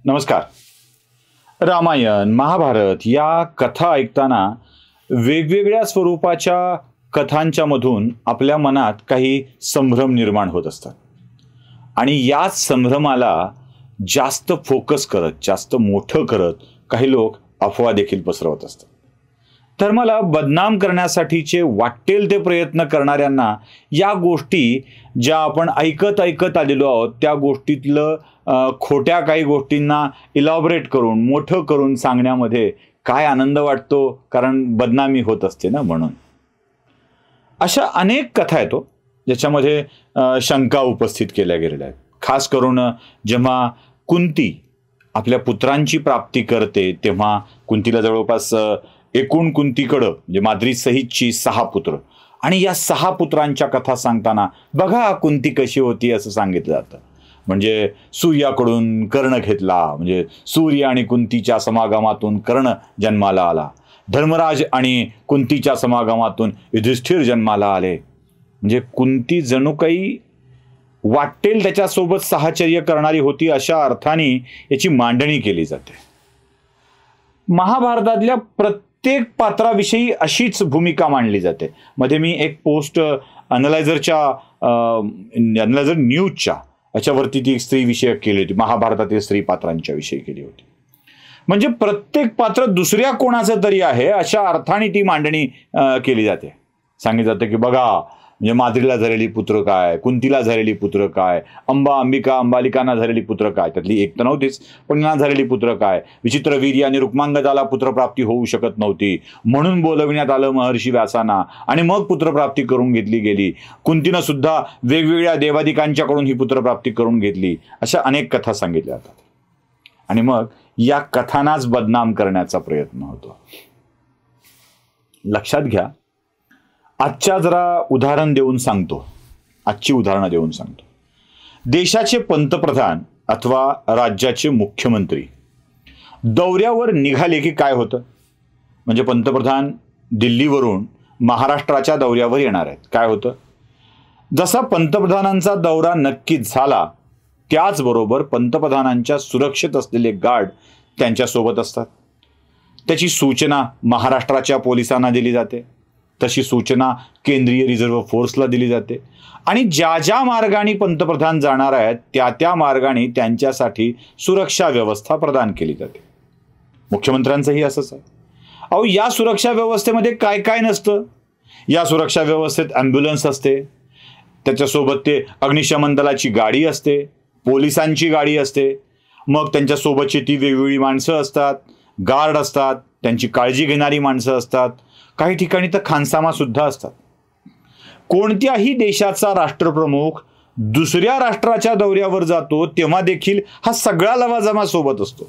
नमस्कार. रामायण, महाभारत या कथा ऐकताना वेगवेगळ्या स्वरूपाच्या कथांच्या मधून आपल्या मनात काही संभ्रम निर्माण होत असतात आणि याच संभ्रमाला जास्त फोकस करत, जास्त मोठं करत काही लोक अफवा देखील पसरवत असतात. धर्माला बदनाम करण्यासाठीचे वाटेल ते प्रयत्न करणाऱ्यांना या गोष्टी ज्या आपण ऐकत आलेलो आहोत त्या गोष्टीतलं खोट्या काही गोष्टींना इलॅबोरेट करून मोठं करून सांगण्यामध्ये काय आनंद वाटतो, कारण बदनामी होत असते ना. म्हणून अशा अनेक कथा आहेत ज्याच्यामध्ये शंका उपस्थित केल्या गेलेल्या आहेत. खास करून जेव्हा कुंती आपल्या पुत्रांची प्राप्ती करते तेव्हा कुंतीला जवळपास एकूण कुंतीकडं म्हणजे माद्री सहितची 6 पुत्र आणि या 6 पुत्रांच्या कथा सांगताना बघा कुंती कशी होती असं सांगितलं जातं. म्हणजे सूर्याकडून कर्ण घेतला, म्हणजे सूर्य आणि कुंतीच्या समागमातून कर्ण जन्माला आला. धर्मराज आणि कुंतीच्या समागमातून युधिष्ठिर जन्माला आले. म्हणजे कुंती जणू काही वाटेल त्याच्यासोबत साहचर्य करणारी होती अशा अर्थाने याची मांडणी केली जाते. महाभारतातल्या प्रत्येक पात्राविषयी अशीच भूमिका मांडली जाते. मध्ये मी एक पोस्ट अनलायझर न्यूजच्या याच्यावरती ती स्त्री विषयक केली होती. महाभारतातील स्त्री पात्रांच्या विषयी केली होती. म्हणजे प्रत्येक पात्र दुसऱ्या कोणाचं तरी आहे अशा अर्थाने ती मांडणी केली जाते. सांगितलं जातं की बघा, म्हणजे माद्रीला झालेली पुत्र काय, कुंतीला झालेली पुत्र काय, अंबालिकांना झालेली पुत्र काय, त्यातली एक तर नव्हतीच पण यांना झालेली पुत्र काय, विचित्र वीर्य आणि रुक्मांगदाला पुत्रप्राप्ती होऊ शकत नव्हती म्हणून बोलविण्यात आलं महर्षी व्यासांना आणि मग पुत्रप्राप्ती करून घेतली गेली. कुंतीनं सुद्धा वेगवेगळ्या देवादिकांच्याकडून ही पुत्रप्राप्ती करून घेतली. अशा अनेक कथा सांगितल्या जातात आणि मग या कथांनाच बदनाम करण्याचा प्रयत्न होतो. लक्षात घ्या, आजच्या जरा उदाहरण देऊन सांगतो. आजची उदाहरणं देऊन सांगतो. देशाचे पंतप्रधान अथवा राज्याचे मुख्यमंत्री दौऱ्यावर निघाले की काय होतं. म्हणजे पंतप्रधान दिल्लीवरून महाराष्ट्राच्या दौऱ्यावर येणार आहेत. काय होतं, जसा पंतप्रधानांचा दौरा नक्कीच झाला त्याचबरोबर पंतप्रधानांच्या सुरक्षेत असलेले गार्ड त्यांच्यासोबत असतात. त्याची सूचना महाराष्ट्राच्या पोलिसांना दिली जाते, तशी सूचना केंद्रीय रिझर्व्ह फोर्सला दिली जाते आणि ज्या ज्या मार्गाने पंतप्रधान जाणार आहेत त्या मार्गाने त्यांच्यासाठी सुरक्षा व्यवस्था प्रदान केली जाते. मुख्यमंत्र्यांचंही असंच आहे. अहो, या सुरक्षा व्यवस्थेमध्ये काय काय नसतं. या सुरक्षा व्यवस्थेत ॲम्ब्युलन्स असते, त्याच्यासोबत ते अग्निशमन दलाची गाडी असते, पोलिसांची गाडी असते, मग त्यांच्यासोबतची ती वेगवेगळी माणसं असतात, गार्ड असतात, त्यांची काळजी घेणारी माणसं असतात, काही ठिकाणी तर खानसामा सुद्धा असतात. कोणत्याही देशाचा राष्ट्रप्रमुख दुसऱ्या राष्ट्राच्या दौऱ्यावर जातो तेव्हा देखील हा सगळा लवाजमा सोबत असतो,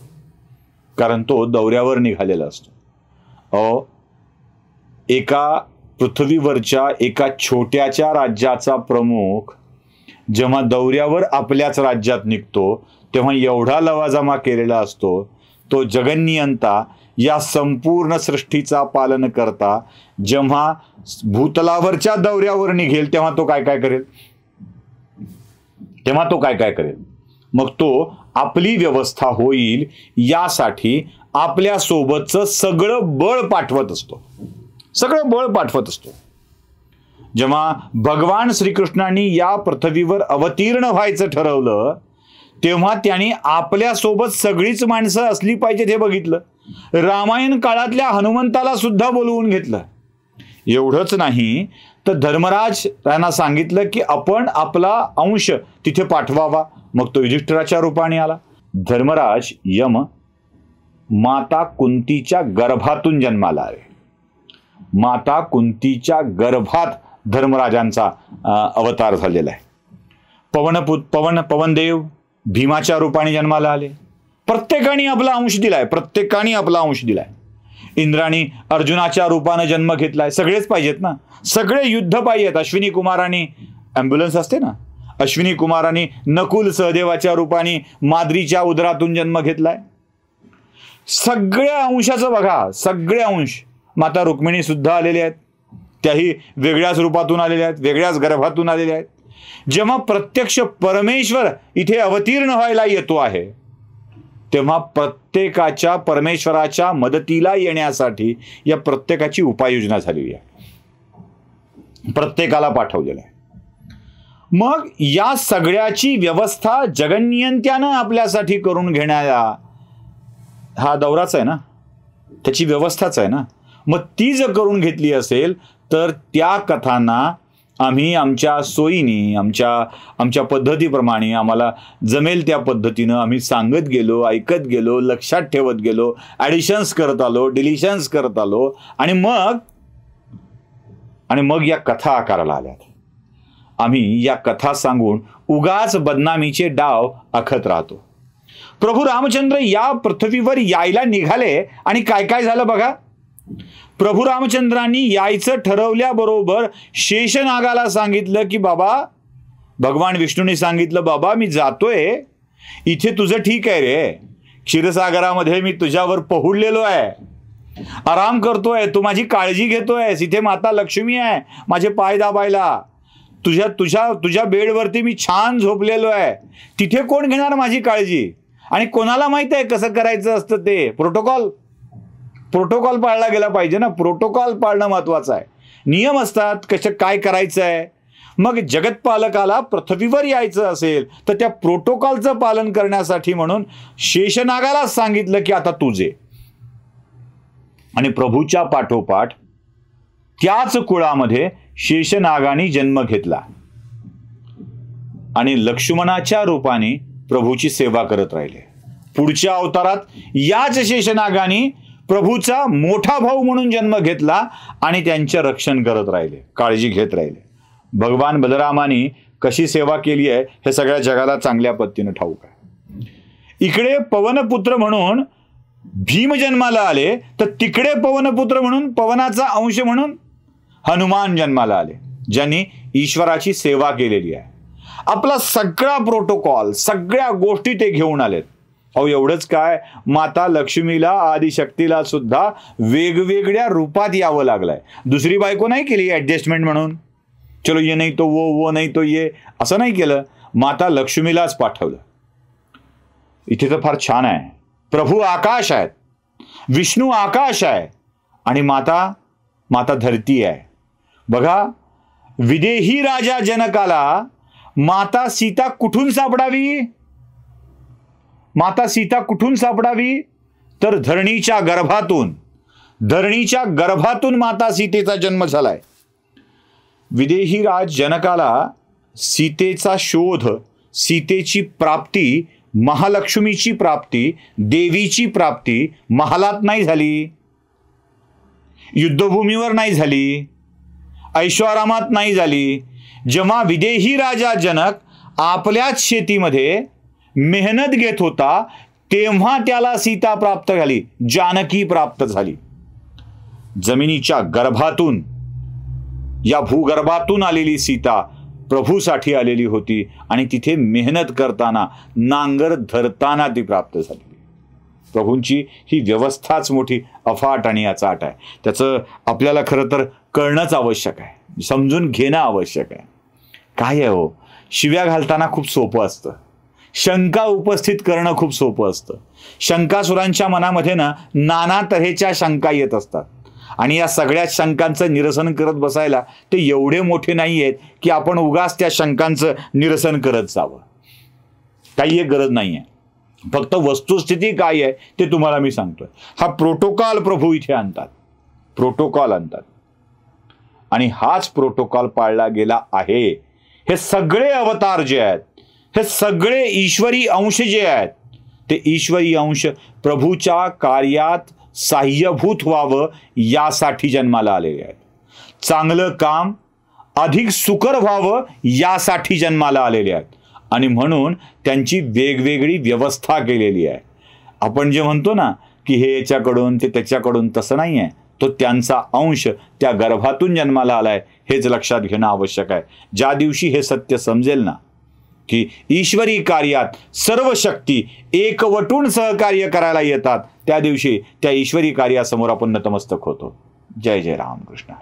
कारण तो दौऱ्यावर निघालेला असतो. एका पृथ्वीवरच्या एका छोट्याच्या राज्याचा प्रमुख जेव्हा दौऱ्यावर आपल्याच राज्यात निघतो तेव्हा एवढा लवाजमा केलेला असतो. तो जगन्नियंता या संपूर्ण सृष्टीचा पालन करता जेव्हा भूतलावरच्या दौऱ्यावर निघेल तेव्हा तो काय करेल. मग तो आपली व्यवस्था होईल यासाठी आपल्या सोबतचं सगळं बळ पाठवत असतो. जेव्हा भगवान श्रीकृष्णांनी या पृथ्वीवर अवतीर्ण व्हायचं ठरवलं तेव्हा त्यांनी आपल्यासोबत सगळीच माणसं असली पाहिजेत हे बघितलं. रामायण काळातल्या हनुमंताला सुद्धा बोलवून घेतलं. एवढंच नाही तर धर्मराज त्यांना सांगितलं की आपण आपला अंश तिथे पाठवावा. मग तो युधिष्ठिराच्या रूपाने आला. धर्मराज यम माता कुंतीच्या गर्भातून जन्माला आले. माता कुंतीच्या गर्भात धर्मराजांचा अवतार झालेला आहे. पवनदेव भीमाच्या रूपाने जन्माला आले. प्रत्येकाने आपला अंश दिलाय. इंद्राणी अर्जुनाच्या रूपाने जन्म घेतलाय. सगळेच पाहिजेत ना, सगळे युद्ध पाहिजेत. अश्विनी कुमारांनी ॲम्ब्युलन्स असते ना, अश्विनी कुमारांनी नकुल सहदेवाच्या रूपाने माद्रीच्या उदरातून जन्म घेतलाय. सगळ्या अंशाचं बघा, सगळे अंश. माता रुक्मिणी सुद्धा आलेले आहेत, त्याही वेगळ्याच रूपातून आलेल्या आहेत, वेगळ्याच गर्भातून आलेल्या आहेत. जेव्हा प्रत्यक्ष परमेश्वर इथे अवतीर्ण व्हायला येतो आहे तेव्हा प्रत्येकाच्या परमेश्वराच्या मदतीला येण्यासाठी या प्रत्येकाची उपाययोजना झालेली आहे, प्रत्येकाला पाठवलेलं आहे. मग या सगळ्याची व्यवस्था जगन्नियंत्यानं आपल्यासाठी करून घेण्याला हा दौराच आहे ना, त्याची व्यवस्थाच आहे ना. मग ती जर करून घेतली असेल तर त्या कथांना आम्ही आमच्या सोयीने, आमच्या पद्धतीप्रमाणे आम्हाला जमेल त्या पद्धतीनं आम्ही सांगत गेलो, ऐकत गेलो, लक्षात ठेवत गेलो, ॲडिशन्स करत आलो, डिलिशन्स करत आलो आणि मग या कथा आकाराला आल्यात. आम्ही या कथा सांगून उगाच बदनामीचे डाव आखत राहतो. प्रभू रामचंद्र या पृथ्वीवर यायला निघाले आणि काय काय झालं बघा. प्रभू रामचंद्रांनी यायचं ठरवल्याबरोबर शेषनागाला सांगितलं की बाबा, भगवान विष्णूने सांगितलं बाबा मी जातोय, इथे तुझं ठीक आहे रे, क्षीरसागरामध्ये मी तुझ्यावर पहुडलेलो आहे, आराम करतोय, तू माझी काळजी घेतोयस, इथे माता लक्ष्मी आहे माझे पाय दाबायला, तुझ्या बेडवरती मी छान झोपलेलो आहे, तिथे कोण घेणार माझी काळजी. आणि कोणाला माहित आहे कसं करायचं असतं ते. प्रोटोकॉल पाळला गेला पाहिजे ना, प्रोटोकॉल पाळणं महत्वाचं आहे. नियम असतात कसं काय करायचं आहे. मग जगतपालकाला पृथ्वीवर यायचं असेल तर त्या प्रोटोकॉलचं पालन करण्यासाठी म्हणून शेषनागाला सांगितलं की आता तुझे. आणि प्रभूच्या पाठोपाठ त्याच कुळामध्ये शेषनागाने जन्म घेतला आणि लक्ष्मणाच्या रूपाने प्रभूची सेवा करत राहिले. पुढच्या अवतारात याच शेषनागाने प्रभूचा मोठा भाऊ म्हणून जन्म घेतला आणि त्यांचे रक्षण करत राहिले, काळजी घेत राहिले. भगवान बलरामाने कशी सेवा केली आहे हे सगळ्या जगाला चांगल्या पद्धतीने ठाऊक आहे. इकडे पवनपुत्र म्हणून भीम जन्माला आले तर तिकडे पवनपुत्र म्हणून, पवनाचा अंश म्हणून हनुमान जन्माला आले, ज्यांनी ईश्वराची सेवा केलेली आहे. आपला सगळा प्रोटोकॉल, सगळ्या गोष्टी ते घेऊन आलेत. अहो एवढंच काय, माता लक्ष्मीला आदिशक्तीला सुद्धा वेगवेगळ्या रूपात यावं लागलंय. दुसरी बायको नाही केली ऍडजस्टमेंट म्हणून, चलो ये नाही तो वो नाही तो ये, असं नाही केलं. माता लक्ष्मीलाच पाठवलं. इथे तर फार छान आहे. प्रभू आकाश आहेत, विष्णू आकाश आहे आणि माता धरती आहे. बघा, विदेही राजा जनकाला माता सीता कुठून सापडावी? माता सीता कुठून सापडावी तर धरणीच्या गर्भातून माता सीतेचा जन्म झालाय. विदेही राज जनकाला सीतेचा शोध, सीतेची प्राप्ती, महालक्ष्मीची प्राप्ती, देवीची प्राप्ती महालात नाही झाली, युद्धभूमीवर नाही झाली, ऐशोआरामात नाही झाली. जेव्हा विदेही राजा जनक आपल्याच शेतीमध्ये मेहनत घेत होता तेव्हा त्याला सीता प्राप्त झाली, जानकी प्राप्त झाली. जमिनीच्या गर्भातून, या भूगर्भातून आलेली सीता प्रभूसाठी आलेली होती आणि तिथे मेहनत करताना, नांगर धरताना ती प्राप्त झाली. प्रभूंची ही व्यवस्थाच मोठी अफाट आणि अचाट आहे. त्याचं आपल्याला खरं तर कळणंच आवश्यक आहे, समजून घेणं आवश्यक आहे. काय आहे हो, शिव्या घालताना खूप सोपं असतं, शंका उपस्थित करणं खूप सोपं असतं. शंकासुरांच्या मनामध्ये नाना तऱ्हेच्या शंका येत असतात आणि या सगळ्या शंकांचं निरसन करत बसायला ते एवढे मोठे नाही आहेत की आपण उगाच त्या शंकांचं निरसन करत जावं. काही एक गरज नाही आहे. फक्त वस्तुस्थिती काय आहे ते तुम्हाला मी सांगतोय. हा प्रोटोकॉल प्रभू इथे आणतात, प्रोटोकॉल आणतात आणि हाच प्रोटोकॉल पाळला गेला आहे. हे सगळे अवतार जे आहेत, हे सगळे ईश्वरी अंश जे आहेत, ते ईश्वरी अंश प्रभूच्या कार्यात साह्यभूत व्हावं यासाठी जन्माला आलेले आहेत. चांगलं काम अधिक सुकर व्हावं यासाठी जन्माला आलेले आहेत आणि म्हणून त्यांची वेगवेगळी व्यवस्था केलेली आहे. आपण जे म्हणतो ना की हे याच्याकडून ते त्याच्याकडून, तसं नाही आहे. तो त्यांचा अंश त्या गर्भातून जन्माला आलाय हेच लक्षात घेणं आवश्यक आहे. ज्या दिवशी हे सत्य समजेल ना की ईश्वरी कार्यात सर्व शक्ती एकवटून सहकार्य करायला येतात, त्या दिवशी त्या ईश्वरी कार्यासमोर आपण नतमस्तक होतो. जय जय रामकृष्ण.